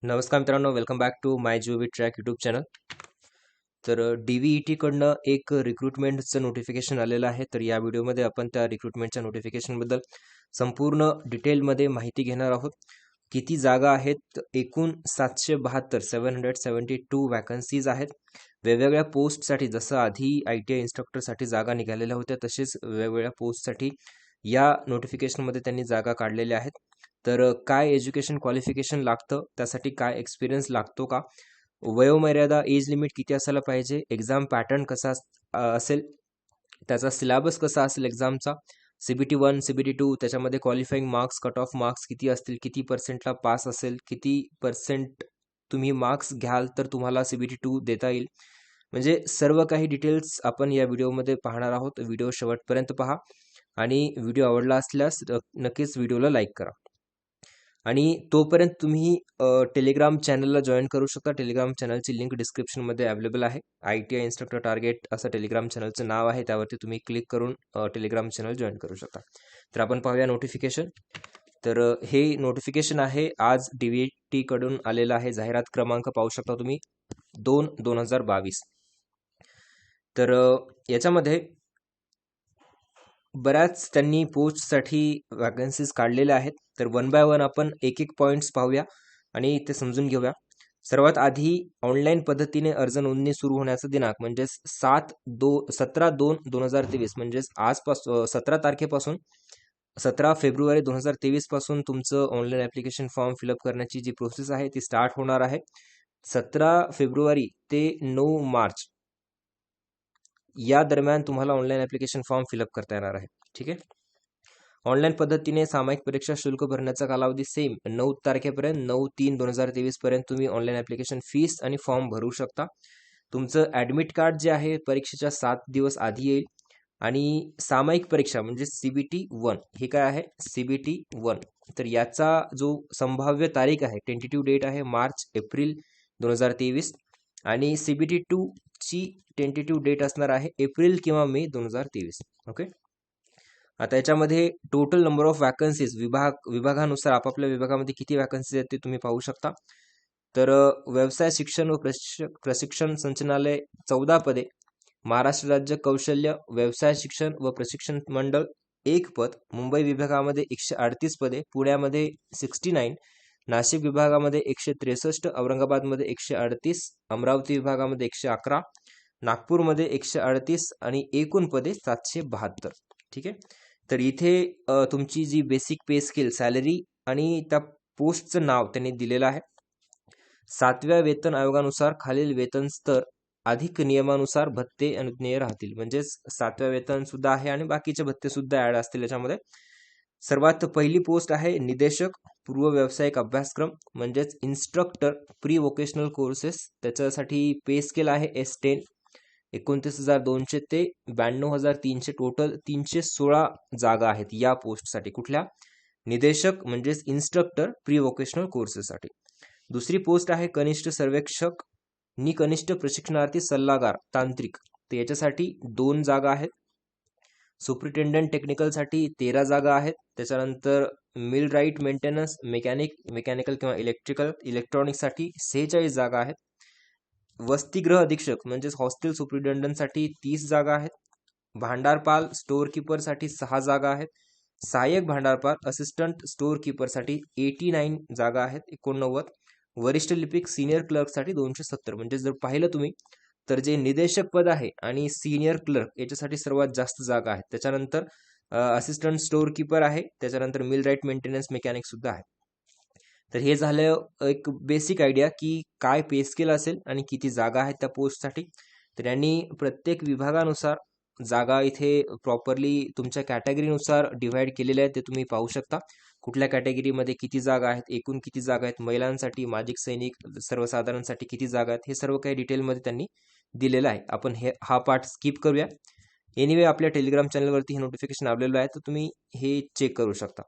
नमस्कार मित्रांनो, welcome back to my GOV track YouTube channel. तर DVET कडनं एक रिक्रुटमेंटचं नोटिफिकेशन आलेलं आहे. तर या व्हिडिओमध्ये आपण त्या रिक्रुटमेंटच्या नोटिफिकेशनबद्दल संपूर्ण डिटेलमध्ये माहिती घेणार आहोत. किती जागा आहेत? एकूण 772 वॅकन्सीज आहेत. वेगवेगळ्या पोस्टसाठी, जसं आधी ITI इन्स्ट्रक्टरसाठी जागा निघालेल्या होत्या, तसेच वेगवेगळ्या पोस्टसाठी या नोटिफिकेशनमध्ये त्यांनी जागा काढलेल्या आहेत. तर काय एज्युकेशन क्वालिफिकेशन लागतं, त्यासाठी काय एक्सपिरियन्स लागतो का, वयोमर्यादा एज लिमिट किती असायला पाहिजे, एक्झाम पॅटर्न कसा असेल, त्याचा सिलेबस कसा असेल एक्झामचा, CBT 1 CBT 2, त्याच्यामध्ये qualifying marks, cut off marks किती असतील, किती पर्सेंटला पास असेल, किती पर्सेंट तुम्ही मार्क्स घ्याल तर तुम्हाला CBT 2 देता येईल, म्हणजे सर्व काही डिटेल्स आपण या व्हिडिओमध्ये पाहणार आहोत. व्हिडिओ शेवटपर्यंत पहा आणि व्हिडिओ आवडला असल्यास नक्कीच व्हिडिओला लाईक करा. आणि तोपर्यंत तुम्ही टेलिग्राम चॅनलला जॉईन करू शकता. टेलिग्राम चॅनलची लिंक डिस्क्रिप्शनमध्ये अवेलेबल आहे. ITI इन्स्ट्रक्टर टार्गेट असं टेलिग्राम चॅनलचं नाव आहे. त्यावरती तुम्ही क्लिक करून टेलिग्राम चॅनल जॉईन करू शकता. तर आपण पाहूया नोटिफिकेशन. तर हे नोटिफिकेशन आहे आज DVET कडून आलेलं आहे. जाहिरात क्रमांक पाहू शकता तुम्ही 2/2022. तर याच्यामध्ये बऱ्याच त्यांनी पोस्टसाठी वॅकन्सीज काढलेल्या आहेत. तर वन बाय वन आपण एक एक पॉईंट्स पाहूया आणि ते समजून घेऊया. सर्वात आधी ऑनलाईन पद्धतीने अर्ज नोंदणी सुरू होण्याचा दिनांक म्हणजे 17/2/2023, म्हणजेच आजपासून 17 तारखेपासून 17 फेब्रुवारी 2023 पासून तुमचं ऑनलाईन ॲप्लिकेशन फॉर्म फिलअप करण्याची जी प्रोसेस आहे ती स्टार्ट होणार आहे. 17 फेब्रुवारी ते 9 मार्च या दरम्यान तुम्हाला ऑनलाईन ॲप्लिकेशन फॉर्म फिलअप करता येणार आहे. ठीक आहे. ऑनलाईन पद्धतीने सामायिक परीक्षा शुल्क भरण्याचा कालावधी सेम 9 तारखेपर्यंत, 9/3/2023 पर्यंत तुम्ही ऑनलाईन ॲप्लिकेशन फीस आणि फॉर्म भरू शकता. तुमचं ॲडमिट कार्ड जे आहे परीक्षेच्या 7 दिवस आधी येईल. आणि सामायिक परीक्षा म्हणजे CBT 1 हे काय आहे? CBT 1 तर याचा जो संभाव्य तारीख आहे, टेंटेटिव्ह डेट आहे मार्च-एप्रिल 2023 आणि CBT 2 ची टेंटेटिव्ह डेट असणार आहे एप्रिल किंवा मे 2023. ओके. आता याच्यामध्ये टोटल नंबर ऑफ वॅकन्सीज विभागानुसार आपापल्या विभागामध्ये किती वॅकन्सीज आहेत ते तुम्ही पाहू शकता. तर व्यवसाय शिक्षण व प्रशिक्षण संचालनालय 14 पदे, महाराष्ट्र राज्य कौशल्य व्यवसाय शिक्षण व प्रशिक्षण मंडळ 1 पद, मुंबई विभागामध्ये 138 पदे, पुण्यामध्ये 69, नाशिक विभागामध्ये 163, औरंगाबादमध्ये 138, अमरावती विभागामध्ये 111, नागपूरमध्ये 138 आणि एकूण पदे 772. ठीक आहे. तर इथे तुमची जी बेसिक पे स्केल सॅलरी आणि त्या पोस्टचं नाव त्यांनी दिलेलं आहे. 7व्या वेतन आयोगानुसार खालील वेतन स्तर अधिक नियमानुसार भत्ते अनुज्ञेय राहतील. म्हणजेच 7व्या वेतन सुद्धा आहे आणि बाकीचे भत्ते सुद्धा ऍड असतील याच्यामध्ये. सर्वात पहिली पोस्ट आहे निदेशक पूर्व व्यावसायिक अभ्यासक्रम म्हणजेच इन्स्ट्रक्टर प्री वोकेशनल कोर्सेस. त्याच्यासाठी पे स्केल आहे S10. 29,200 ते 92,300, टोटल 316 जागा आहेत या पोस्टसाठी. कुठल्या? निदेशक म्हणजेच इन्स्ट्रक्टर प्री वोकेशनल कोर्सेससाठी. दुसरी पोस्ट आहे कनिष्ठ सर्वेक्षक नि कनिष्ठ प्रशिक्षणार्थी सल्लागार तांत्रिक. तर याच्यासाठी 2 जागा आहेत. सुपरिटेंडंट टेक्निकलसाठी 13 जागा आहेत. त्याच्यानंतर मिल राईट मेंटेनन्स मेकॅनिकल किंवा इलेक्ट्रॉनिक्ससाठी 46 जागा आहेत. वसतिगृह अधीक्षक म्हणजेच हॉस्टेल सुपरिटेंडंटसाठी 30 जागा आहेत. भांडारपाल स्टोअर कीपरसाठी 6 जागा आहेत. सहाय्यक भांडारपाल असिस्टंट स्टोअर कीपरसाठी 89 जागा आहेत 89. वरिष्ठ लिपिक सिनियर क्लर्कसाठी 270. म्हणजे जर पाहिलं तुम्ही तर जे निदेशक पद आहे आणि सिनियर क्लर्क याच्यासाठी सर्वात जास्त जागा आहेत. त्याच्यानंतर असिस्टंट स्टोअर कीपर आहे. त्याच्यानंतर मिल राईट मेंटेनन्स मेकॅनिक सुद्धा आहे. तर हे झालं एक बेसिक आयडिया की काय पे स्केल असेल आणि किती जागा आहेत त्या पोस्टसाठी. तर यांनी प्रत्येक विभागानुसार जागा इथे प्रॉपरली तुमच्या कॅटेगरीनुसार डिव्हाइड केलेल्या आहेत. ते तुम्ही पाहू शकता. कुठल्या कॅटेगरीमध्ये किती जागा आहेत, एकूण किती जागा आहेत, महिलांसाठी, माजी सैनिक, सर्वसाधारणसाठी किती जागा आहेत, हे सर्व काही डिटेलमध्ये त्यांनी दिलेलं आहे. आपण हा पार्ट स्किप करूया. एनिवे आपल्या टेलिग्राम चॅनलवरती हे नोटिफिकेशन आलेलं आहे, तर तुम्ही हे चेक करू शकता.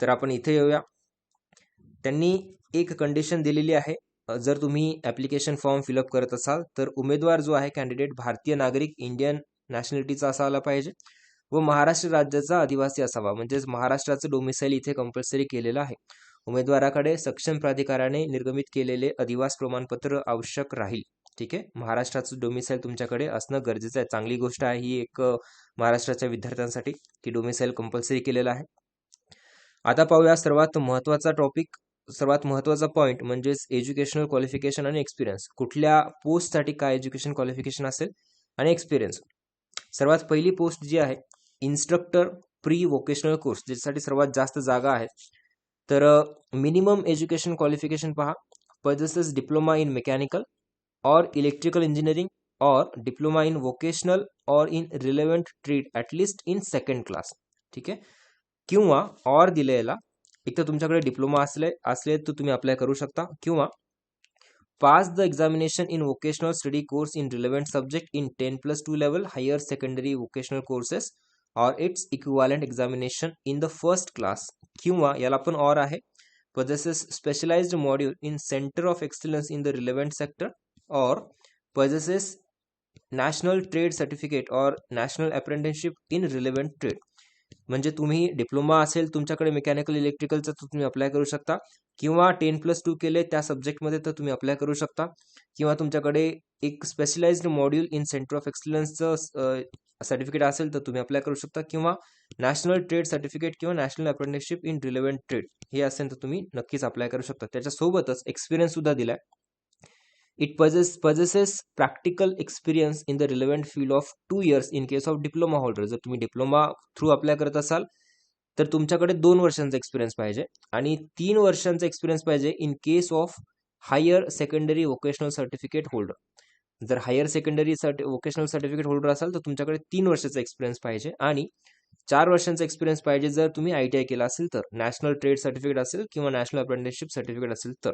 तर आपण इथे येऊया. त्यांनी एक कंडिशन दिलेली आहे. जर तुम्ही ॲप्लिकेशन फॉर्म फिलअप करत असाल तर उमेदवार जो आहे कॅन्डिडेट भारतीय नागरिक इंडियन नॅशनॅलिटीचा असायला पाहिजे व महाराष्ट्र राज्याचा आदिवासी असावा. म्हणजेच महाराष्ट्राचं डोमिसाईल इथे कंपल्सरी केलेलं आहे. उमेदवाराकडे सक्षम प्राधिकाराने निर्गमित केलेले अधिवास प्रमाणपत्र आवश्यक राहील. ठीक आहे, महाराष्ट्राचं डोमिसाईल तुमच्याकडे असणं गरजेचं आहे. चांगली गोष्ट आहे ही एक महाराष्ट्राच्या विद्यार्थ्यांसाठी की डोमिसाईल कंपल्सरी केलेलं आहे. आता पाहूया सर्वात महत्वाचा पॉइंट म्हणजेच एज्युकेशनल क्वालिफिकेशन आणि एक्सपिरियन्स. कुठल्या पोस्टसाठी काय एज्युकेशन क्वालिफिकेशन असेल आणि एक्सपिरियन्स. सर्वात पहिली पोस्ट जी आहे इन्स्ट्रक्टर प्री वोकेशनल कोर्स, ज्याच्यासाठी सर्वात जास्त जागा आहेत. तर मिनिमम एज्युकेशन क्वालिफिकेशन पहा, possesses डिप्लोमा इन मेकॅनिकल और इलेक्ट्रिकल इंजिनिअरिंग और डिप्लोमा इन वोकेशनल और in relevant trade at least in second class. ठीक आहे, किंवा और दिलेला एक तर तुमच्याकडे डिप्लोमा असले तर तुम्ही अप्लाय करू शकता, किंवा pass the examination in vocational study course in relevant subject in 10+2 level higher secondary vocational courses or its equivalent examination in the first class, किंवा याला पण और आहे possesses specialized module in center of excellence in the relevant sector or possesses national trade certificate or national apprenticeship in relevant trade. म्हणजे तुम्ही diploma असेल तुमच्याकडे mechanical इलेक्ट्रिकलचा तर तुम्ही अप्लाय करू शकता, किंवा 10+2 केले त्या सब्जेक्टमध्ये तर तुम्ही अप्लाय करू शकता, किंवा तुमच्याकडे एक specialised module in centre of एक्सलन्सचं सर्टिफिकेट असेल तर तुम्ही अप्लाय करू शकता, किंवा नॅशनल ट्रेड सर्टिफिकेट किंवा national apprenticeship in relevant trade हे असेल तर तुम्ही नक्कीच अप्लाय करू शकता. त्याच्यासोबतच एक्सपिरियन्स सुद्धा दिलाय. It possesses practical experience in the relevant field of 2 years in case of diploma holder. जर तुम्ही डिप्लोमा थ्रू अप्लाय करत असाल तर तुमच्याकडे 2 वर्षांचा एक्सपिरियन्स पाहिजे, आणि 3 वर्षांचा एक्सपिरियन्स पाहिजे in case of higher secondary vocational certificate holder. जर higher secondary vocational certificate holder असाल तर तुमच्याकडे 3 वर्षाचा एक्सपिरियन्स पाहिजे, आणि 4 वर्षांचा एक्सपिरियन्स पाहिजे जर तुम्ही ITI केला असेल तर, नॅशनल ट्रेड सर्टिफिकेट असेल किंवा नॅशनल अप्रेंटिसशिप सर्टिफिकेट असेल तर.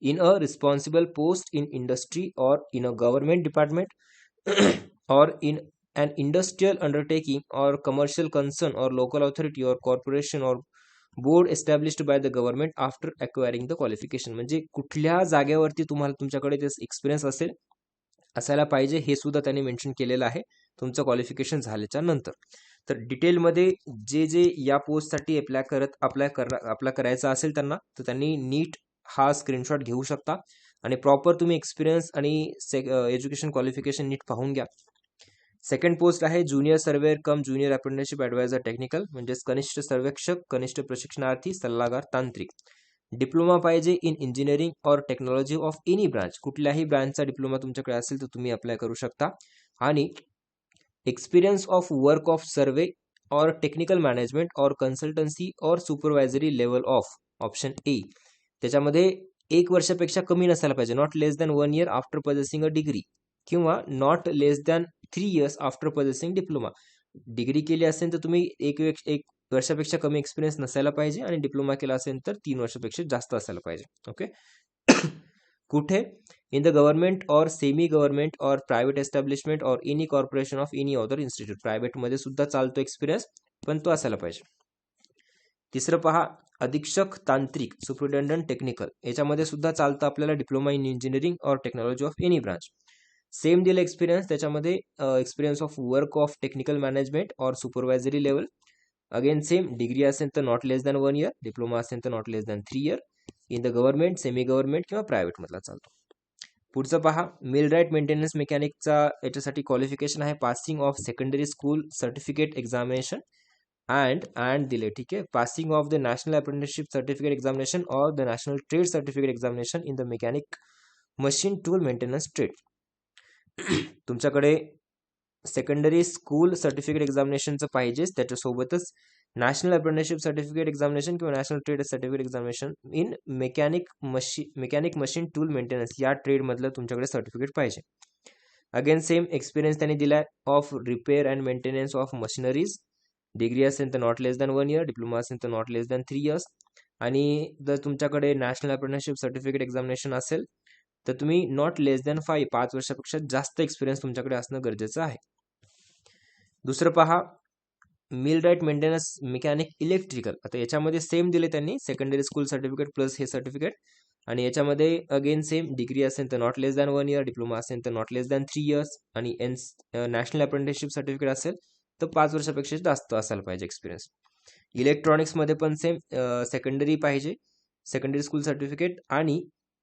In a responsible post in industry or in a government department or in an industrial undertaking or commercial concern or local authority or corporation or board established by the government after acquiring the qualification. म्हणजे कुठल्या जागेवरती तुम्हाला तुमच्याकडे ते experience असायला पाहिजे हे सुद्धा त्यांनी मेन्शन केलेलं आहे तुमचं क्वालिफिकेशन झाल्याच्या नंतर. तर डिटेलमध्ये जे या पोस्टसाठी अप्लाय करायचं असेल त्यांना, तर त्यांनी नीट हा स्क्रीनशॉट घेऊ शकता आणि प्रॉपर तुम्ही एक्सपिरियन्स आणि एज्युकेशन क्वालिफिकेशन नीट पाहून घ्या. सेकंड पोस्ट आहे ज्युनियर सर्वेअर कम ज्युनियर अप्रेंटिसशिप ॲडवायझर टेक्निकल, म्हणजेच कनिष्ठ सर्वेक्षक, कनिष्ठ प्रशिक्षणार्थी, सल्लागार, तांत्रिक. डिप्लोमा पाहिजे in engineering or technology of any branch, कुठल्याही ब्रांचचा डिप्लोमा तुमच्याकडे असेल तर तुम्ही अप्लाय करू शकता. आणि experience of work of survey or technical management or consultancy or supervisory level of option A, त्याच्यामध्ये 1 वर्षापेक्षा कमी नसायला पाहिजे, not less than 1 year after possessing a degree, किंवा not less than 3 years after possessing diploma. Degree केली असेल तर तुम्ही एक वर्षापेक्षा कमी एक्सपिरियन्स नसायला पाहिजे, आणि डिप्लोमा केला असेल तर 3 वर्षापेक्षा जास्त असायला पाहिजे. ओके. कुठे? इन द गव्हर्नमेंट और सेमी गव्हर्नमेंट और प्रायव्हेट एस्टॅब्लिशमेंट और any corporation of any other institute. प्रायव्हेटमध्ये सुद्धा चालतो एक्सपिरियन्स, पण तो असायला पाहिजे. तिसरं पहा अधीक्षक तांत्रिक सुपरिटेंडंट टेक्निकल, याच्यामध्ये सुद्धा चालतं आपल्याला diploma in engineering or technology of any branch. Same दिलं एक्सपिरियन्स, त्याच्यामध्ये experience of work of technical management or supervisory level. Again same, degree असेल तर not less than 1 year, diploma असेल तर not less than 3 year. In the government, semi government किंवा private मधला चालतो. पुढचं पहा मिल राईट मेंटेनन्स मेकॅनिकचा याच्यासाठी क्वालिफिकेशन आहे passing of secondary school certificate examination and दिले. ठीक आहे, passing of the national apprenticeship certificate examination or the national trade certificate examination in the mechanic machine tool maintenance trade. तुमच्याकडे secondary school certificate एक्झामिनेशनचं पाहिजेच, त्याच्यासोबतच national apprenticeship certificate examination किंवा national trade certificate examination in mechanic machine tool maintenance या trade मधलं तुमच्याकडे certificate पाहिजे. Again same experience त्यांनी दिलाय of repair and maintenance of machineries. Degree असेल तर not less than 1 year, diploma असेल तर नॉट लेस दॅन 3 years. आणि जर तुमच्याकडे नॅशनल अप्रेंटिसशिप सर्टिफिकेट एक्झामिनेशन असेल तर तुम्ही नॉट लेस दॅन 5 वर्षापेक्षा जास्त एक्सपिरियन्स तुमच्याकडे असणं गरजेचं आहे. दुसरं पहा millwright maintenance mechanic electrical. आता याच्यामध्ये सेम दिले त्यांनी, सेकंडरी स्कूल सर्टिफिकेट प्लस हे सर्टिफिकेट, आणि याच्यामध्ये अगेन सेम डिग्री असेल तर not less than 1 year, diploma असेल तर नॉट लेस दॅन 3 years, आणि नॅशनल अप्रेंटिसशिप सर्टिफिकेट असेल तर 5 वर्षापेक्षा जास्त असायला पाहिजे एक्सपिरियन्स. इलेक्ट्रॉनिक्समध्ये पण सेम सेकंडरी पाहिजे, सेकंडरी स्कूल सर्टिफिकेट, आणि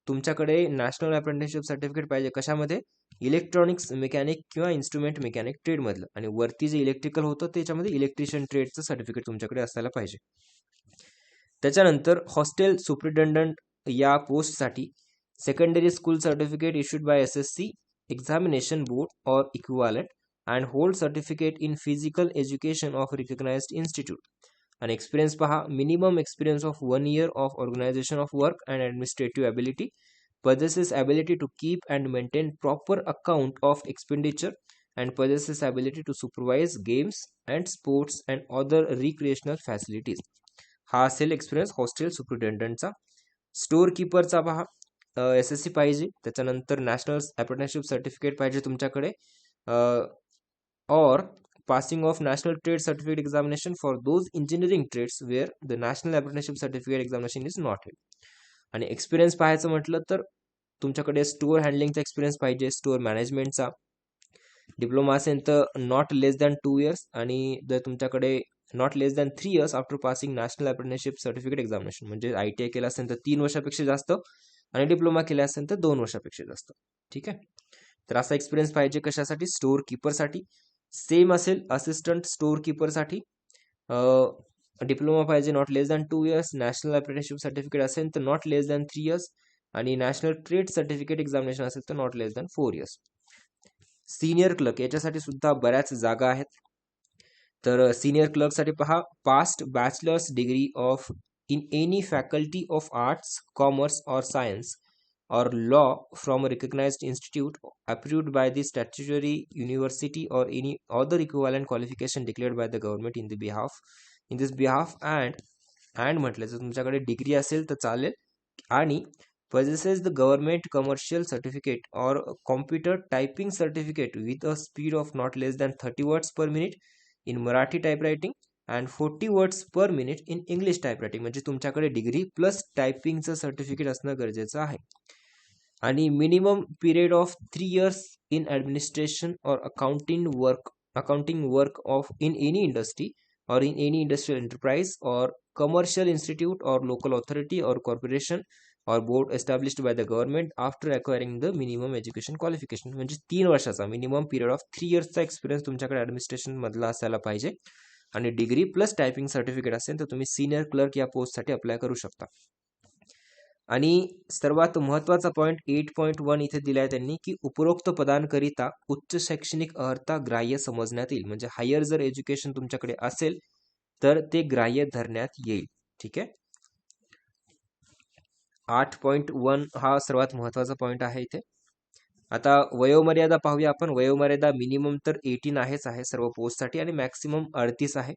तुमच्याकडे नॅशनल अप्रेंटिसशिप सर्टिफिकेट पाहिजे कशामध्ये, इलेक्ट्रॉनिक्स मेकॅनिक किंवा इन्स्ट्रुमेंट मेकॅनिक ट्रेडमधलं, आणि वरती जे इलेक्ट्रिकल होतं त्याच्यामध्ये इलेक्ट्रिशियन ट्रेडचं सर्टिफिकेट तुमच्याकडे असायला पाहिजे. त्याच्यानंतर हॉस्टेल सुप्रिटेंडंट या पोस्टसाठी secondary school certificate issued by SSC examination board or equivalent and hold certificate in physical education of recognised institute. आणि एक्सपिरियन्स पहा, minimum experience of 1 year of organisation of work and administrative ability, possesses ability to keep and maintain proper account of expenditure, and possesses ability to supervise games and sports and other recreational facilities. हा असेल experience hostel सुपरिटेंडंटचा. Store कीपरचा पहा, SSC पाहिजे. त्याच्यानंतर national apprenticeship certificate पाहिजे तुमच्याकडे, और passing of national trade certificate examination for those engineering trades where the national apprenticeship certificate examination is not held. आणि experience पाहायचं म्हटलं तर तुमच्याकडे स्टोअर हँडलिंगचा एक्सपिरियन्स पाहिजे, स्टोअर मॅनेजमेंटचा. डिप्लोमा असेल तर नॉट लेस दॅन 2 years, आणि जर तुमच्याकडे not less than 3 years after passing national apprenticeship certificate examination, म्हणजे ITI केलं असेल तर 3 वर्षापेक्षा जास्त, आणि डिप्लोमा केला असेल तर 2 वर्षापेक्षा जास्त. ठीक आहे, तर असा एक्सपिरियन्स पाहिजे कशासाठी, स्टोअर कीपरसाठी. सेम असेल असिस्टंट स्टोअर कीपरसाठी, डिप्लोमा पाहिजे not less than 2 years, national apprenticeship certificate असेल तर नॉट लेस दॅन 3 years, आणि नॅशनल ट्रेड सर्टिफिकेट एक्झामिनेशन असेल तर not less than 4 years. Senior clerk याच्यासाठी सुद्धा बऱ्याच जागा आहेत. तर सिनियर क्लर्कसाठी पहा, past bachelors degree of in any faculty of arts, commerce और science or law from a recognized institute approved by the statutory university or any other equivalent qualification declared by the government in this behalf and म्हटलं तर तुमच्याकडे degree असेल तर चालेल, आणि possesses the government commercial certificate or computer typing certificate with a speed of not less than 30 words per minute in Marathi typewriting and 40 words per minute in English typewriting. म्हणजे तुमच्याकडे degree plus टायपिंगचं certificate असणं गरजेचं आहे. आणि minimum period of 3 years in administration or accounting work of in any industry or in any industrial enterprise or commercial institute or local authority or corporation or board established by the government after acquiring the minimum education qualification. म्हणजे 3 वर्षाचा minimum period of 3 yearsचा experience तुमच्याकडे administration मधला असायला पाहिजे, आणि degree plus typing certificate असेल तर तुम्ही सिनियर क्लर्क या पोस्टसाठी अप्लाय करू शकता. आणि सर्वात महत्त्वाचा पॉईंट 8.1 इथे दिलाय त्यांनी, की उपरोक्त पदांकरिता उच्च शैक्षणिक अर्हता ग्राह्य समजण्यात येईल. म्हणजे हायर जर एज्युकेशन तुमच्याकडे असेल तर ते ग्राह्य धरण्यात येईल. ठीक आहे, 8.1 हा सर्वात महत्त्वाचा पॉईंट आहे इथे. आता वयोमर्यादा पाहूया आपण. वयोमर्यादा मिनिमम तर 18 आहे सर्व पोस्टसाठी, आणि मॅक्सिमम 38 आहे.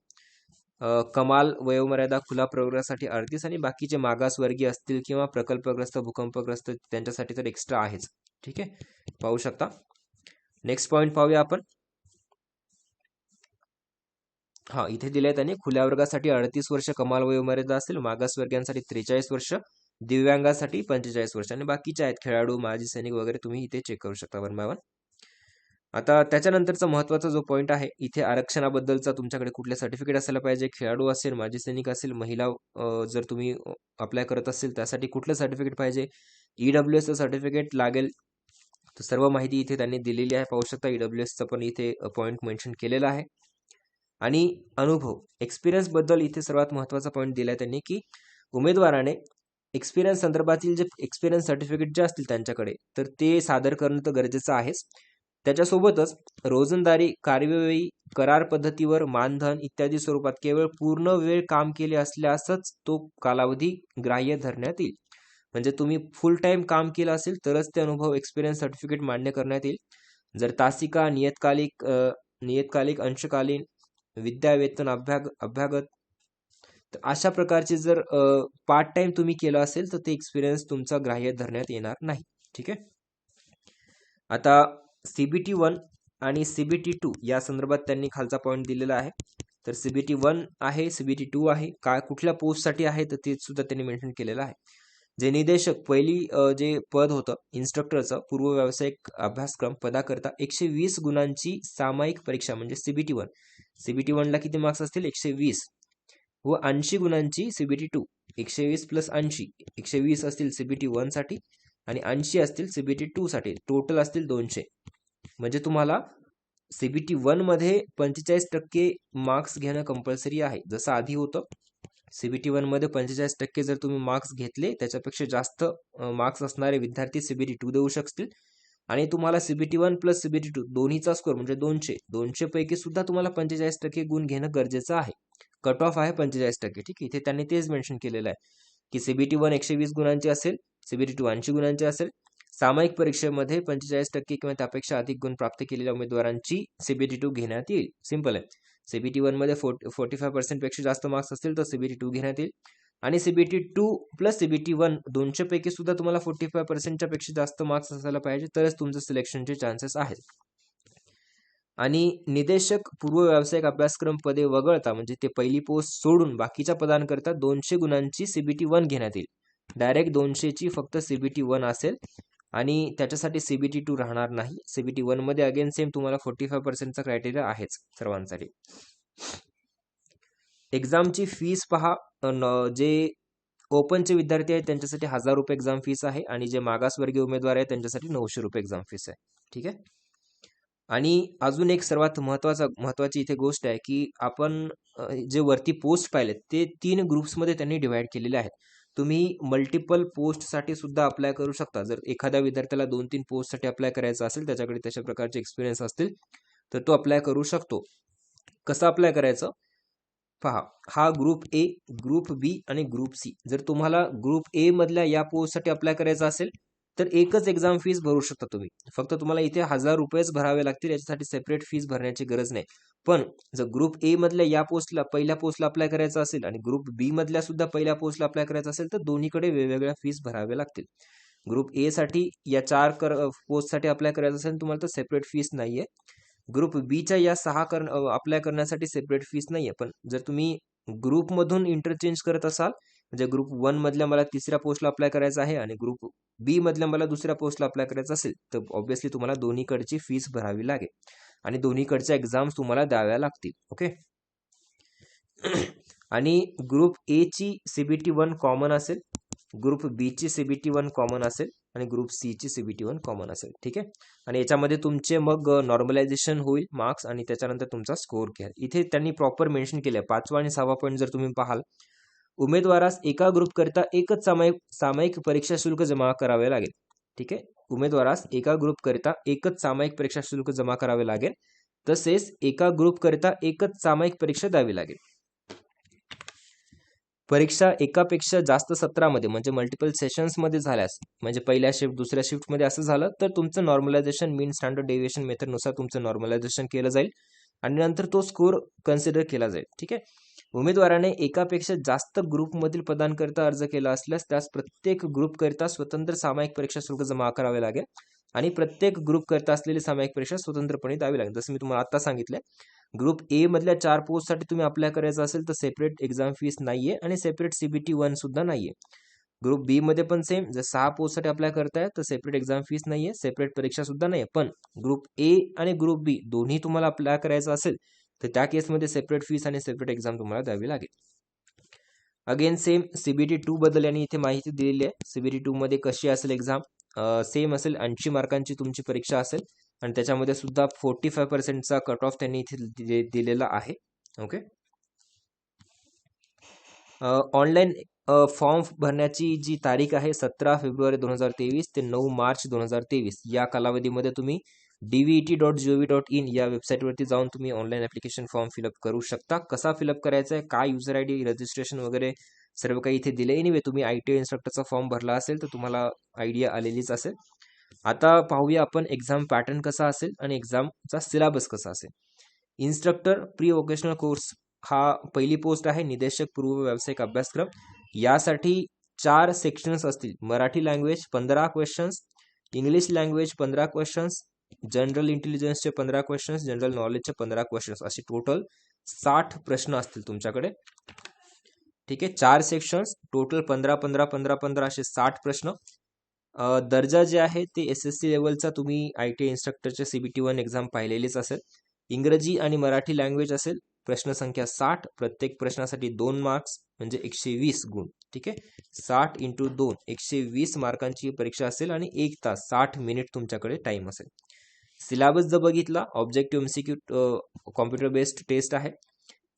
कमाल वयोमर्यादा खुला प्रवर्गासाठी 38, आणि बाकीचे मागासवर्गीय असतील किंवा प्रकल्पग्रस्त भूकंपग्रस्त त्यांच्यासाठी तर एक्स्ट्रा आहेच. ठीक आहे, पाहू शकता. नेक्स्ट पॉइंट पाहूया आपण. हा इथे दिले त्यांनी, खुल्या वर्गासाठी 38 वर्ष कमाल वयोमर्यादा असेल, मागासवर्गीयांसाठी 43 वर्ष, दिव्यांगासाठी 45 वर्ष, आणि बाकीचे आहेत खेळाडू, माजी सैनिक वगैरे तुम्ही इथे चेक करू शकता 1 by 1. आता त्याच्यानंतरचा महत्त्वाचा जो पॉईंट आहे इथे, आरक्षणाबद्दलचा तुमच्याकडे कुठले सर्टिफिकेट असायला पाहिजे, खेळाडू असेल, माजी सैनिक असेल, महिला जर तुम्ही अप्लाय करत असेल त्यासाठी कुठलं सर्टिफिकेट पाहिजे, EWS सर्टिफिकेट लागेल. तर सर्व माहिती इथे त्यांनी दिलेली आहे, पाहू शकता. EWSचं पण इथे पॉईंट मेन्शन केलेला आहे. आणि अनुभव एक्सपिरियन्स बद्दल इथे सर्वात महत्त्वाचा पॉईंट दिलाय त्यांनी, की उमेदवाराने एक्सपिरियन्स संदर्भातील जे एक्सपिरियन्स सर्टिफिकेट जे असतील त्यांच्याकडे तर ते सादर करणं तर गरजेचं आहेच. त्याच्यासोबतच रोजंदारी, कार्यवाही, करार पद्धतीवर मानधन इत्यादी स्वरूपात केवळ पूर्ण वेळ काम केले असल्यासच तो कालावधी ग्राह्य धरण्यात येईल. म्हणजे तुम्ही फुल टाइम काम केलं असेल तरच ते अनुभव एक्सपिरियन्स सर्टिफिकेट मान्य करण्यात येईल. जर तासिका, नियतकालिक, अंशकालीन, विद्यावेतन, अभ्यागत तर अशा प्रकारचे जर पार्ट टाइम तुम्ही केलं असेल तर ते एक्सपिरियन्स तुमचा ग्राह्य धरण्यात येणार नाही. ठीक आहे, आता CBT 1 आणि CBT 2 या संदर्भात त्यांनी खालचा पॉईंट दिलेला आहे. तर CBT 1 आहे, CBT 2 आहे, काय कुठल्या पोस्टसाठी आहे तर ते सुद्धा त्यांनी मेन्शन केलेलं आहे. जे निदेशक पहिली जे पद होतं इन्स्ट्रक्टरचं, पूर्व व्यावसायिक अभ्यासक्रम पदाकरता 120 गुणांची सामायिक परीक्षा म्हणजे CBT 1. CBT 1 ला किती मार्क्स असतील 120, व 80 गुणांची CBT 2 120 प्लस 80, 120 असतील CBT 1 साठी आणि 80 असतील CBT 2 साठी, टोटल असतील 200. म्हणजे तुम्हाला CBT 1 मध्ये 45% मार्क्स घेणं कंपल्सरी आहे. जसं आधी होतं CBT 1 मध्ये 45% जर तुम्ही मार्क्स घेतले, त्याच्यापेक्षा जास्त मार्क्स असणारे विद्यार्थी CBT 2 देऊ शकतील. आणि तुम्हाला CBT 1 प्लस CBT 2 दोन्हीचा स्कोर म्हणजे 200 पैकी सुद्धा तुम्हाला 45% गुण घेणं गरजेचं आहे. कट ऑफ आहे 45%. ठीक आहे, इथे त्यांनी तेच मेन्शन केलेलं आहे की CBT 1 120 गुणांची असेल, CBT 2 80 गुणांची असेल. सामायिक परीक्षेमध्ये 45% किंवा त्यापेक्षा अधिक गुण प्राप्त केलेल्या उमेदवारांची CBT 2 घेण्यात येईल. सिंपल आहे. CBT 1 मध्ये 45% पेक्षा जास्त मार्क्स असतील तर CBT 2 घेण्यात येईल. आणि CBT 2 प्लस CBT 1 200 पैकी सुद्धा तुम्हाला 45% पेक्षा जास्त मार्क्स असायला पाहिजे, तरच तुमचं सिलेक्शनचे चान्सेस आहेत. आणि निदेशक पूर्व व्यावसायिक अभ्यासक्रम पदे वगळता म्हणजे ते पहिली पोस्ट सोडून बाकीच्या पदांकरता 200 गुणांची CBT 1 घेण्यात येईल. डायरेक्ट 200 ची फक्त CBT 1 असेल आणि त्याच्यासाठी CBT 2 राहणार नाही. CBT 1 मध्ये अगेन सेम तुम्हाला 45% क्रायटेरिया आहेच सर्वांसाठी. एक्झामची फीस पहा, जे ओपनचे विद्यार्थी आहेत त्यांच्यासाठी 1000 रुपये एक्झाम फीस आहे आणि जे मागासवर्गीय उमेदवार आहेत त्यांच्यासाठी 900 रुपये एक्झाम फीस आहे. ठीक आहे. आणि अजून एक सर्वात महत्वाची इथे गोष्ट आहे की आपण जे वरती पोस्ट पाहिलेत ते 3 ग्रुप्समध्ये त्यांनी डिवाइड केलेले आहेत. तुम्ही मल्टिपल पोस्टसाठी सुद्धा अप्लाय करू शकता. जर एखाद्या विद्यार्थ्याला 2-3 पोस्टसाठी अप्लाय करायचं असेल, त्याच्याकडे तशा प्रकारचे एक्सपिरियन्स असतील तर तो अप्लाय करू शकतो. कसं अप्लाय करायचं पहा, हा ग्रुप ए, ग्रुप बी आणि ग्रुप सी. जर तुम्हाला ग्रुप ए मधल्या या पोस्टसाठी अप्लाय करायचं असेल तर एकच एक्झाम फीस भरू शकता तुम्ही. फक्त तुम्हाला इथे 1000 रुपयेच भरावे लागतील, याच्यासाठी सेपरेट फीस भरण्याची गरज नाही. पण जर ग्रुप ए मधल्या या पोस्टला पहिल्या पोस्टला अप्लाय करायचं असेल आणि ग्रुप बी मधल्या सुद्धा पहिल्या पोस्टला अप्लाय करायचं असेल तर दोन्हीकडे वेगवेगळ्या फीस भरावे लागतील. ग्रुप ए साठी या 4 पोस्टसाठी अप्लाय करायचं असेल तुम्हाला तर सेपरेट फीस नाहीये. ग्रुप बीच्या या 6 अप्लाय करण्यासाठी सेपरेट फीस नाहीये. पण जर तुम्ही ग्रुप मधून इंटरचेंज करत असाल, म्हणजे ग्रुप 1 मधल्या मला तिसऱ्या पोस्टला अप्लाय करायचं आहे आणि ग्रुप बी मधल्या मला दुसऱ्या पोस्टला अप्लाय करायचं असेल तर ऑब्व्हियसली तुम्हाला दोन्हीकडची फीस भरावी लागेल आणि दोन्हीकडच्या एक्झाम्स तुम्हाला द्याव्या लागतील. ओके. आणि ग्रुप ए ची CBT 1 कॉमन असेल, ग्रुप बी ची CBT 1 कॉमन असेल आणि ग्रुप सी ची CBT 1 कॉमन असेल. ठीक आहे. आणि याच्यामध्ये तुमचे मग नॉर्मलायझेशन होईल मार्क्स आणि त्याच्यानंतर तुमचा स्कोर घ्या. इथे त्यांनी प्रॉपर मेन्शन केलं. 5वा आणि 6वा पॉईंट जर तुम्ही पाहाल, उमेदवारास एका ग्रुप करता एकच सामायिक परीक्षा शुल्क जमा करावे लागेल. ठीक आहे. उमेदवारास एका ग्रुप करता एकच सामायिक परीक्षा शुल्क जमा करावे लागेल. तसेच एका ग्रुप करता एकच सामायिक परीक्षा द्यावी लागेल. परीक्षा एकापेक्षा जास्त सत्रामध्ये म्हणजे मल्टिपल सेशन्स मध्ये झाल्यास, म्हणजे पहिल्या शिफ्ट दुसऱ्या शिफ्ट मध्ये असं झालं तर तुमचं नॉर्मलायझेशन मीन स्टँडर्ड डेव्हिएशन मेथड नुसार तुमचं नॉर्मलायझेशन केलं जाईल आणि नंतर तो स्कोर कन्सिडर केला जाईल. ठीक आहे. उमेदवाराने एकापेक्षा जास्त ग्रुपमधील पदांकरता अर्ज केला असल्यास त्यास प्रत्येक ग्रुप करता स्वतंत्र सामायिक परीक्षा शुल्क जमा करावे लागेल आणि प्रत्येक ग्रुप करता असलेली सामायिक परीक्षा स्वतंत्रपणे द्यावी लागेल. जसं मी तुम्हाला आता सांगितलंय, ग्रुप ए मधल्या 4 पोस्टसाठी तुम्ही अप्लाय करायचं असेल तर सेपरेट एक्झाम फीस नाहीये आणि सेपरेट CBT 1 सुद्धा नाहीये. ग्रुप बी मध्ये पण सेम, जर 6 पोस्टसाठी अप्लाय करताय तर सेपरेट एक्झाम फीस नाहीये, सेपरेट परीक्षा सुद्धा नाहीये. पण ग्रुप ए आणि ग्रुप बी दोन्ही तुम्हाला अप्लाय करायचं असेल तर त्या केसमध्ये सेपरेट फीस आणि सेपरेट एक्झाम तुम्हाला द्यावी लागेल. अगेन सेम CBT 2 बद्दल यांनी इथे माहिती दिलेली आहे. CBT 2 मध्ये कशी असेल एक्झाम, सेम असेल. 80 मार्कांची तुमची परीक्षा असेल आणि त्याच्यामध्ये सुद्धा 45%चा कट ऑफ त्यांनी इथे दिलेला आहे. ओके. ऑनलाईन फॉर्म भरण्याची जी तारीख आहे 17 फेब्रुवारी 2023 ते 9 मार्च 2023 या कालावधीमध्ये तुम्ही dvet.gov.in या वेबसाईटवरती जाऊन तुम्ही ऑनलाईन ऍप्लिकेशन फॉर्म फिलअप करू शकता. कसा फिलअप करायचा आहे, काय युजर ID, रजिस्ट्रेशन वगैरे सर्व काही इथे दिले. एनिवे तुम्ही ITI इन्स्ट्रक्टरचा फॉर्म भरला असेल तर तुम्हाला आयडिया आलेलीच असेल. आता पाहूया आपण एक्झाम पॅटर्न कसा असेल आणि एक्झामचा सिलेबस कसा असेल. इन्स्ट्रक्टर प्री वोकेशनल कोर्स हा पहिली पोस्ट आहे. निदेशक पूर्व व्यावसायिक अभ्यासक्रम यासाठी 4 सेक्शन्स असतील. Marathi language 15 questions, English language 15 questions, general इंटेलिजन्सचे 15 क्वेश्चन्स, जनरल नॉलेजचे 15 क्वेश्चन्स, असे टोटल 60 प्रश्न असतील तुमच्याकडे. ठीक आहे. 4 सेक्शन्स, टोटल 15 असे 60 प्रश्न. दर्जा जे आहे ते SSC लेवलचा तुम्ही ITI इन्स्ट्रक्टरचे CBT 1 एक्झाम पाहिलेलीच असेल. इंग्रजी आणि मराठी लँग्वेज असेल प्रश्न संख्या 60, प्रत्येक प्रश्नासाठी 2 मार्क्स म्हणजे 120 गुण. ठीक आहे, 60 × 2 120 मार्कांची परीक्षा असेल आणि 1 तास 60 मिनिट तुमच्याकडे टाइम असेल. सिलेबस जर बघितला, objective MCQ computer based test आहे.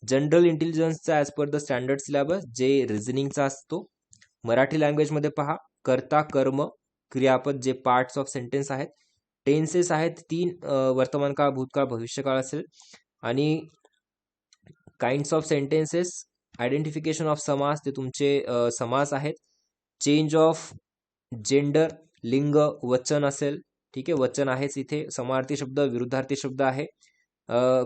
जनरल इंटेलिजन्सचा as per the standard syllabus जे रिझनिंगचा असतो. मराठी लँग्वेजमध्ये पहा, कर्ता, कर्म, क्रियापद जे पार्ट्स ऑफ सेंटेन्स आहेत. टेन्सेस आहेत 3, वर्तमान काळ, भूतकाळ, भविष्यकाळ असेल. आणि kinds of sentences, identification of समास ते तुमचे समास आहेत. चेंज ऑफ जेंडर, लिंग, वचन असेल. ठीक आहे, वचन आहेच इथे. समार्थी शब्द, विरुद्धार्थी शब्द आहे.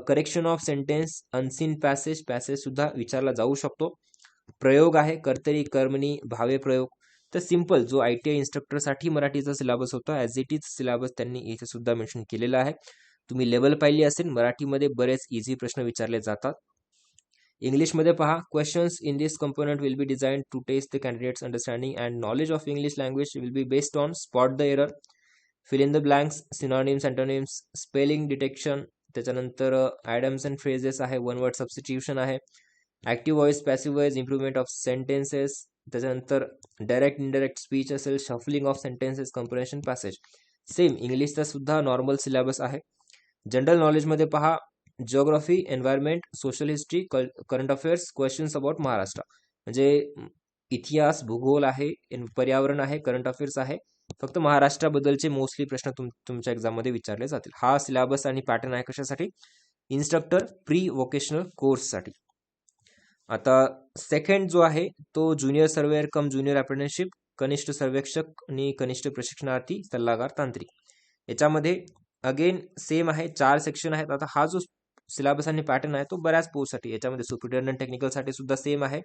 Correction of sentence, unseen passage, passage सुद्धा विचारला जाऊ शकतो. प्रयोग आहे, कर्तरी, कर्मणी, भावे प्रयोग. तर सिंपल जो ITI इन्स्ट्रक्टरसाठी मराठीचा सिलेबस होता ॲज इट इज सिलेबस त्यांनी इथे सुद्धा मेन्शन केलेला आहे. तुम्ही लेवल पाहिली असेल, मराठीमध्ये बरेच इझी प्रश्न विचारले जातात. इंग्लिशमध्ये पहा, questions in this component will be designed to test the candidates understanding and knowledge of English language will be based on spot the error, fill in the blanks, synonyms, antonyms, spelling detection. त्याच्यानंतर idioms and phrases आहे, one word substitution आहे, active voice, passive voice, improvement of sentences. त्याच्यानंतर direct indirect speech असेल, shuffling of sentences, comprehension, passage. Same इंग्लिशचा सुद्धा normal syllabus आहे. General नॉलेजमध्ये पहा, geography, environment, social history, current affairs, questions about Maharashtra. म्हणजे इतिहास, भूगोल आहे, पर्यावरण आहे, करंट अफेअर्स आहे. फक्त महाराष्ट्राबद्दलचे मोस्टली प्रश्न तुमच्या एक्झाममध्ये विचारले जातील. हा सिलेबस आणि पॅटर्न आहे कशासाठी? इन्स्ट्रक्टर प्री वोकेशनल कोर्ससाठी. आता सेकंड जो आहे तो ज्युनियर सर्वेअर कम ज्युनियर अप्रेंटिसशिप, कनिष्ठ सर्वेक्षक आणि कनिष्ठ प्रशिक्षणार्थी, सल्लागार, तांत्रिक. याच्यामध्ये अगेन सेम आहे, 4 सेक्शन आहेत. आता हा जो सिलेबस आणि पॅटर्न आहे तो बऱ्याच पोस्टसाठी, याच्यामध्ये सुपरिटेंडंट टेक्निकलसाठी सुद्धा सेम आहे.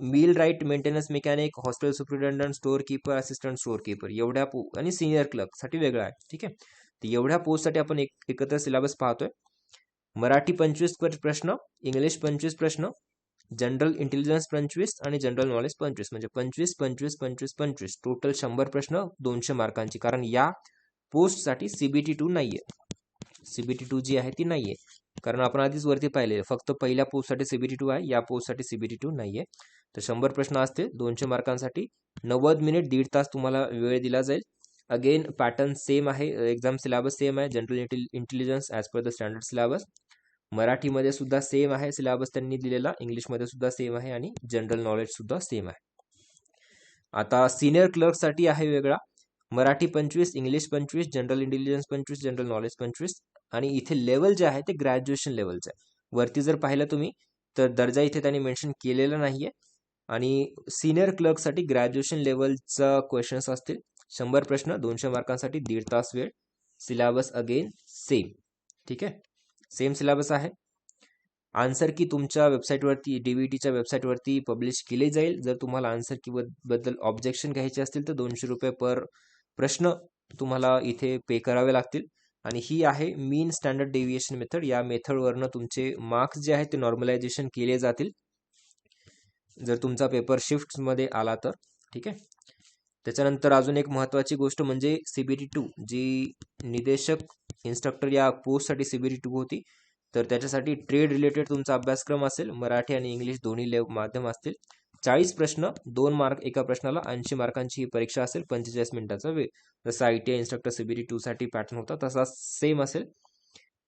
Millwright, maintenance mechanic, hostel superintendent, store keeper, assistant store keeper एवढ्या आणि सिनियर क्लर्कसाठी वेगळा आहे. ठीक आहे, तर एवढ्या पोस्टसाठी आपण एकत्र सिलेबस पाहतोय. मराठी 25 प्रश्न, इंग्लिश 25 प्रश्न, जनरल इंटेलिजन्स 25 आणि जनरल नॉलेज 25, म्हणजे 25 25 25 25 टोटल 100 प्रश्न 200 मार्कांची. कारण या पोस्टसाठी CBT2 नाहीये, CBT2 जी आहे ती नाहीये, कारण आपण आधीच वरती पाहिले फक्त पहिल्या पोस्टसाठी CBT2 आहे, या पोस्टसाठी CBT2 नाहीये. तर 100 प्रश्न असतील 200 मार्कांसाठी, 90 मिनिट 1.5 तास तुम्हाला वेळ दिला जाईल. अगेन पॅटर्न सेम आहे, एक्झाम सिलेबस सेम आहे, general intelligence as per the standard syllabus. मराठीमध्ये सुद्धा सेम आहे सिलेबस त्यांनी दिलेला, इंग्लिशमध्ये सुद्धा सेम आहे आणि जनरल नॉलेज सुद्धा सेम आहे. आता सिनियर क्लर्कसाठी आहे वेगळा, Marathi 25, English 25, general intelligence 25, general knowledge 25. आणि इथे लेवल जे आहे ते ग्रॅज्युएशन लेवलचं आहे. वरती जर पाहिलं तुम्ही तर दर्जा इथे त्यांनी मेन्शन केलेला नाहीये. आणि सिनियर क्लर्कसाठी ग्रॅज्युएशन लेवलचा क्वेश्चन्स असतील, 100 प्रश्न 200 मार्कांसाठी, 1.5 तास वेळ. Syllabus again same. ठीक आहे, सेम सिलेबस आहे. आन्सर की तुमच्या वेबसाईटवरती, DVTच्या वेबसाईटवरती पब्लिश केली जाईल. जर तुम्हाला आन्सर की बद्दल ऑब्जेक्शन घ्यायचे असतील तर 200 रुपये पर प्रश्न तुम्हाला इथे पे करावे लागतील. आणि ही आहे मीन स्टँडर्ड डेव्हिएशन मेथड. या मेथडवरनं तुमचे मार्क्स जे आहेत ते नॉर्मलायझेशन केले जातील जर तुमचा पेपर शिफ्टमध्ये आला तर. ठीक आहे, त्याच्यानंतर अजून एक महत्त्वाची गोष्ट म्हणजे CBT2 जी निदेशक इन्स्ट्रक्टर या पोस्टसाठी CBT2 होती, तर त्याच्यासाठी ट्रेड रिलेटेड तुमचा अभ्यासक्रम असेल, मराठी आणि इंग्लिश दोन्ही माध्यम असतील. 40 प्रश्न, 2 मार्क एका प्रश्नाला, 80 मार्कांची ही परीक्षा असेल, 45 मिनिटाचा वेळ. जसा ITI इन्स्ट्रक्टर CBT2 साठी पॅटर्न होता तसा सेम असेल.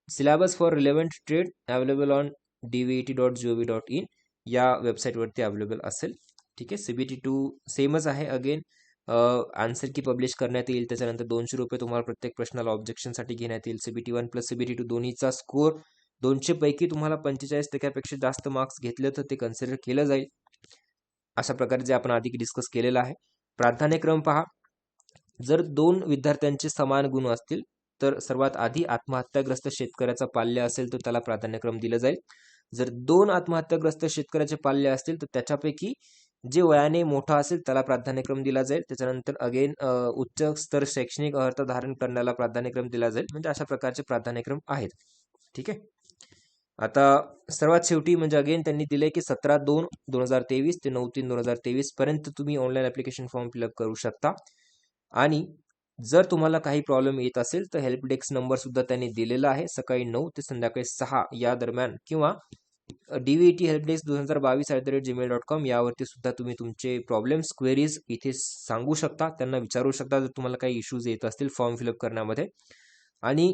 Syllabus for relevant trade available on dvet.gov.in या वेबसाईटवरती अवेलेबल असेल. ठीक आहे, CBT2 सेमच आहे. अगेन आन्सर की पब्लिश करण्यात येईल. त्याच्यानंतर 200 रुपये तुम्हाला प्रत्येक प्रश्नाला ऑब्जेक्शनसाठी घेण्यात येईल. CBT1 प्लस CBT2 दोन्हीचा स्कोर 200 पैकी तुम्हाला 45% जास्त मार्क्स घेतले तर ते कन्सिडर केलं जाईल. अशा प्रकारे जे आपण आधी डिस्कस केलेलं आहे. प्राधान्यक्रम पहा, जर 2 विद्यार्थ्यांचे समान गुण असतील तर सर्वात आधी आत्महत्याग्रस्त शेतकऱ्याचा पाल्य असेल तर त्याला प्राधान्यक्रम दिलं जाईल. जर 2 आत्महत्याग्रस्त शेतकऱ्याचे पाल्य असतील तर त्याच्यापैकी जे वयाने मोठा असेल त्याला प्राधान्यक्रम दिला जाईल. त्याच्यानंतर अगेन उच्च स्तर शैक्षणिक अर्हता धारण करण्याला प्राधान्यक्रम दिला जाईल. म्हणजे अशा प्रकारचे प्राधान्यक्रम आहेत. ठीक आहे, आता सर्वात शेवटी म्हणजे अगेन त्यांनी दिले की 17/2/2023 ते 9/3/2023 पर्यंत तुम्ही ऑनलाईन ऍप्लिकेशन फॉर्म फिलअप करू शकता. आणि जर तुम्हाला काही प्रॉब्लेम येत असेल तर हेल्प डेस्क नंबर सुद्धा त्यांनी दिलेला आहे, सकाळी 9 ते संध्याकाळी 6 या दरम्यान, किंवा DVT हेल्पडेस्क 2022@gmail.com यावरती सुद्धा तुम्ही तुमचे प्रॉब्लेम्स क्वेरीज इथे सांगू शकता, त्यांना विचारू शकता जर तुम्हाला काही इश्यूज येत असतील फॉर्म फिलअप करण्यामध्ये. आणि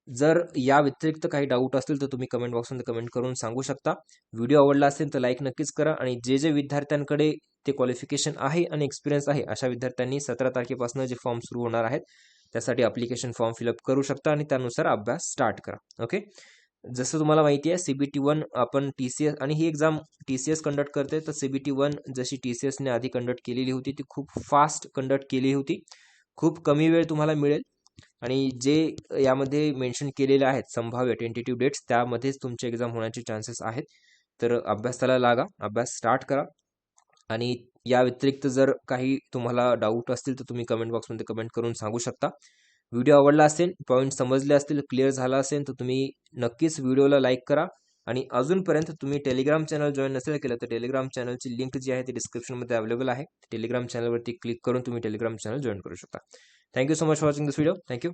जर या व्यतिरिक्त काही डाऊट असतील तर तुम्ही कमेंट बॉक्समध्ये कमेंट करून सांगू शकता. व्हिडिओ आवडला असेल तर लाईक नक्कीच करा. आणि जे विद्यार्थ्यांकडे ते क्वालिफिकेशन आहे आणि एक्सपिरियन्स आहे अशा विद्यार्थ्यांनी 17 तारखेपासून जे फॉर्म सुरू होणार आहेत त्यासाठी अप्लिकेशन फॉर्म फिलअप करू शकता आणि त्यानुसार अभ्यास स्टार्ट करा. ओके, जसं तुम्हाला माहिती आहे CBT 1 आपण TCS आणि ही एक्झाम TCS कंडक्ट करते, तर CBT 1 जशी TCS ने आधी कंडक्ट केलेली होती ती खूप फास्ट कंडक्ट केली होती. खूप कमी वेळ तुम्हाला मिळेल आणि जे यामध्ये मेन्शन केलेले आहेत संभाव्य टेंटेटिव्ह डेट्स त्यामध्येच तुमची एक्झाम होण्याचे चान्सेस आहेत. तर अभ्यासाला लागा, अभ्यास स्टार्ट करा. आणि या व्यतिरिक्त जर काही तुम्हाला डाऊट असतील तर तुम्ही कमेंट बॉक्समध्ये कमेंट करून सांगू शकता. व्हिडिओ आवडला असेल, पॉईंट समजले असतील, क्लिअर झाला असेल तर तुम्ही नक्कीच व्हिडिओला लाईक करा. आणि अजूनपर्यंत तुम्ही टेलिग्राम चॅनल जॉईन नसेल केलं तर टेलिग्राम चॅनलची लिंक जी आहे ती डिस्क्रिप्शनमध्ये अवेलेबल आहे. टेलिग्राम चॅनलवरती क्लिक करून तुम्ही टेलिग्राम चॅनल जॉईन करू शकता. Thank you so much for watching this video. Thank you.